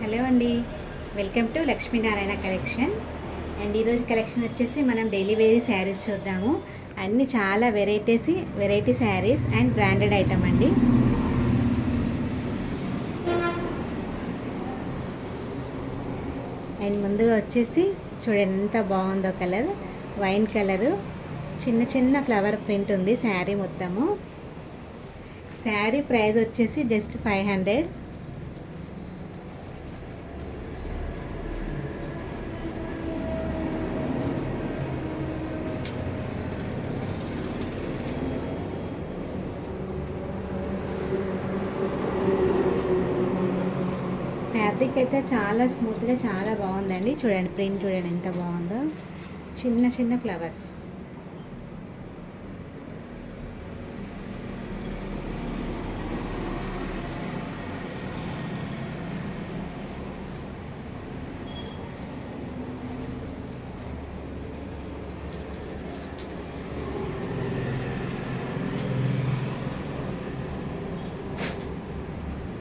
Hello అండి, welcome to Lakshminarayana collection. And ఈరోజు collection వచ్చేసి మనం డైలీ వేరీ శారీస్ చూద్దాము. అన్నీ చాలా variety saris and branded item అండి. అండ్ ముందుగా వచ్చేసి చూడండి ఎంత బాగుందో కలర్, వైన్ కలరు, చిన్న చిన్న ఫ్లవర్ ప్రింట్ ఉంది శారీ మొత్తము. శారీ ప్రైస్ వచ్చేసి జస్ట్ 500. ఫ్యాబ్రిక్ అయితే చాలా స్మూత్గా చాలా బాగుందండి. చూడండి ప్రింట్ చూడండి ఎంత బాగుందో, చిన్న చిన్న ఫ్లవర్స్.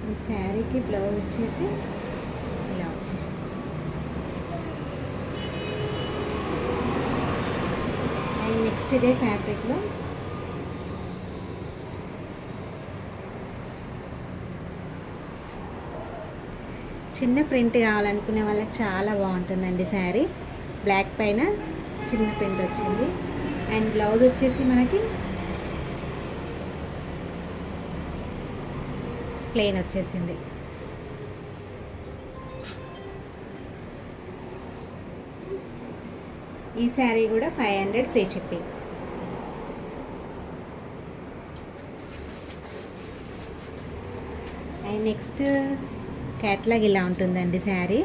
ఈ శారీకి బ్లౌజ్ వచ్చేసి ఇలా వచ్చేసి అండ్ నెక్స్ట్ ఇదే ఫ్యాబ్రిక్లో చిన్న ప్రింట్ కావాలనుకునే వాళ్ళకి చాలా బాగుంటుందండి శారీ. బ్లాక్ పైన చిన్న ప్రింట్ వచ్చింది. అండ్ బ్లౌజ్ వచ్చేసి మనకి ప్లెయిన్ వచ్చేసింది. ఈ శారీ కూడా 500 free shipping. And next catalogue ఇలా ఉంటుందండి శారీ.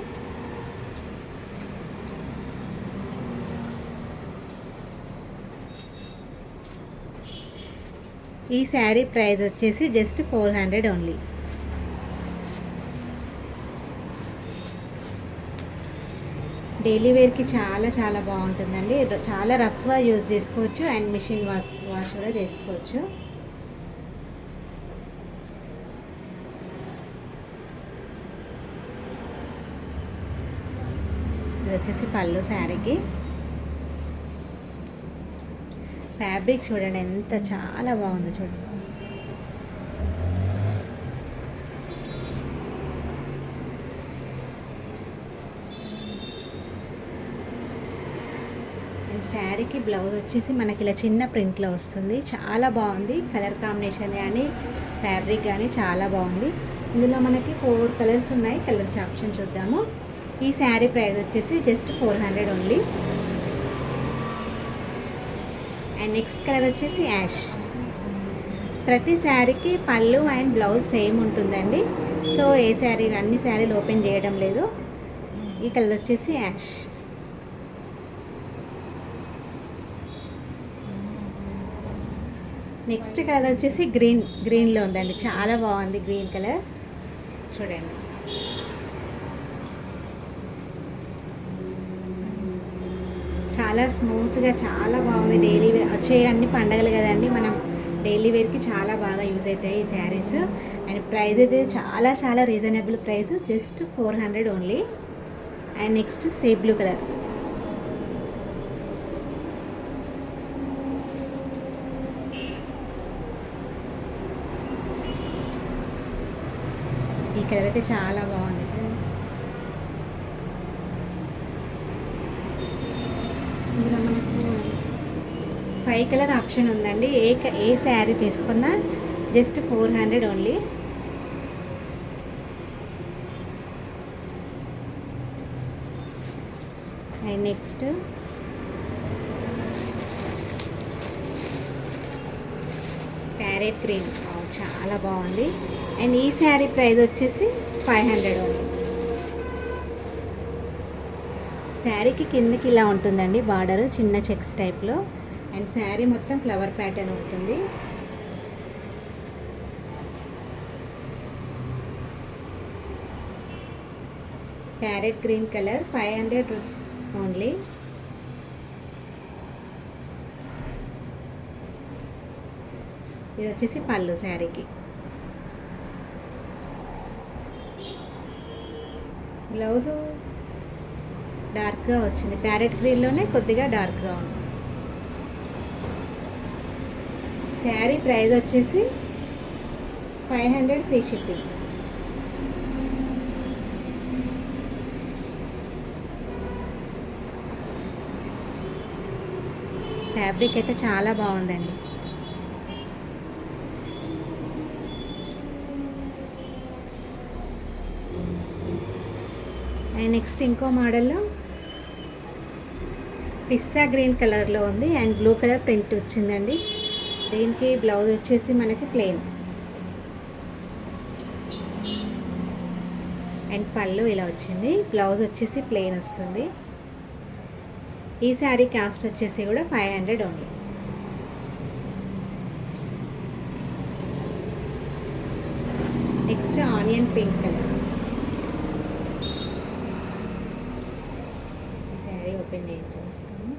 ఈ శారీ ప్రైస్ వచ్చేసి జస్ట్ 400 ఓన్లీ. డైలీ వేర్కి చాలా బాగుంటుందండి. చాలా రఫ్గా యూజ్ చేసుకోవచ్చు అండ్ మిషన్ వాష్ కూడా చేసుకోవచ్చు. ఇది వచ్చేసి పళ్ళు శారీకి. ఫ్యాబ్రిక్ చూడండి ఎంత చాలా బాగుందో చూడండి. శారీకి బ్లౌజ్ వచ్చేసి మనకి ఇలా చిన్న ప్రింట్లో వస్తుంది. చాలా బాగుంది. కలర్ కాంబినేషన్ కానీ ఫ్యాబ్రిక్ కానీ చాలా బాగుంది. ఇందులో మనకి 4 కలర్స్ ఉన్నాయి. కలర్స్ ఆప్షన్ చూద్దాము. ఈ శారీ ప్రైస్ వచ్చేసి just 400 only. And next colour వచ్చేసి యాష్. ప్రతి శారీకి పళ్ళు అండ్ బ్లౌజ్ సేమ్ ఉంటుందండి. సో అన్ని శారీలు ఓపెన్ చేయడం లేదు. ఈ కలర్ వచ్చేసి యాష్. నెక్స్ట్ కలర్ వచ్చేసి గ్రీన్లో ఉందండి. చాలా బాగుంది గ్రీన్ కలర్ చూడండి. చాలా స్మూత్గా చాలా బాగుంది. డైలీ వేర్ వచ్చే అన్ని పండగలు కదండి, మనం డైలీ వేర్కి చాలా బాగా యూజ్ అవుతాయి ఈ శారీస్. అండ్ ప్రైస్ అయితే చాలా reasonable price, just 400 only. And next sea blue colour. ఈ కలర్ అయితే చాలా బాగుంది. ఇందులో మనకు 5 కలర్ ఆప్షన్ ఉందండి. ఏ శారీ తీసుకున్నా just 400 only. And next parrot green, చాలా బాగుంది. అండ్ ఈ శారీ ప్రైస్ వచ్చేసి 500 ఓన్లీ. శారీకి కిందకి ఇలా ఉంటుందండి బార్డర్, చిన్న చెక్స్ టైప్లో. అండ్ శారీ మొత్తం ఫ్లవర్ ప్యాటర్న్ ఉంటుంది. Parrot green colour 500 only. ఇది వచ్చేసి పళ్ళు శారీకి. బ్లౌజు డార్క్గా వచ్చింది, ప్యారెట్ గ్రీన్లోనే కొద్దిగా డార్క్గా ఉంది. శారీ ప్రైస్ వచ్చేసి 500 ఫ్రీ షిప్పింగ్. ఫ్యాబ్రిక్ అయితే చాలా బాగుందండి. అండ్ నెక్స్ట్ ఇంకో మోడల్లో పిస్తా గ్రీన్ కలర్లో ఉంది అండ్ బ్లూ కలర్ ప్రింట్ వచ్చిందండి. దీనికి బ్లౌజ్ వచ్చేసి మనకి ప్లెయిన్ అండ్ పళ్ళు ఇలా వచ్చింది. బ్లౌజ్ వచ్చేసి ప్లెయిన్ వస్తుంది. ఈ శారీ కాస్ట్ వచ్చేసి కూడా 500 only. Next onion pink colour. ఈ శారీ ఓపెన్ చేసి చూస్తాము.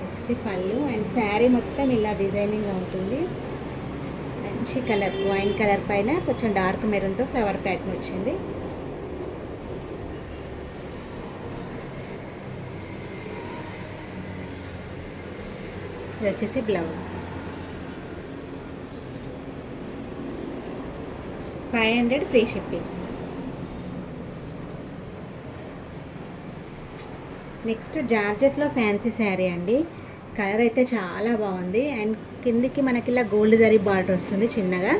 వచ్చేసి పళ్ళు అండ్ శారీ మొత్తం ఇలా డిజైనింగ్గా ఉంటుంది. మంచి కలర్, వైన్ కలర్ పైన కొంచెం డార్క్ మెరూన్తో ఫ్లవర్ ప్యాటర్న్ వచ్చింది. ఇది వచ్చేసి బ్లౌజ్. 500 free shipping. నెక్స్ట్ జార్జెట్లో ఫ్యాన్సీ శారీ అండి. కలర్ అయితే చాలా బాగుంది అండ్ కిందికి మనకి ఇలా గోల్డ్ జరీ బార్డర్ వస్తుంది చిన్నగా.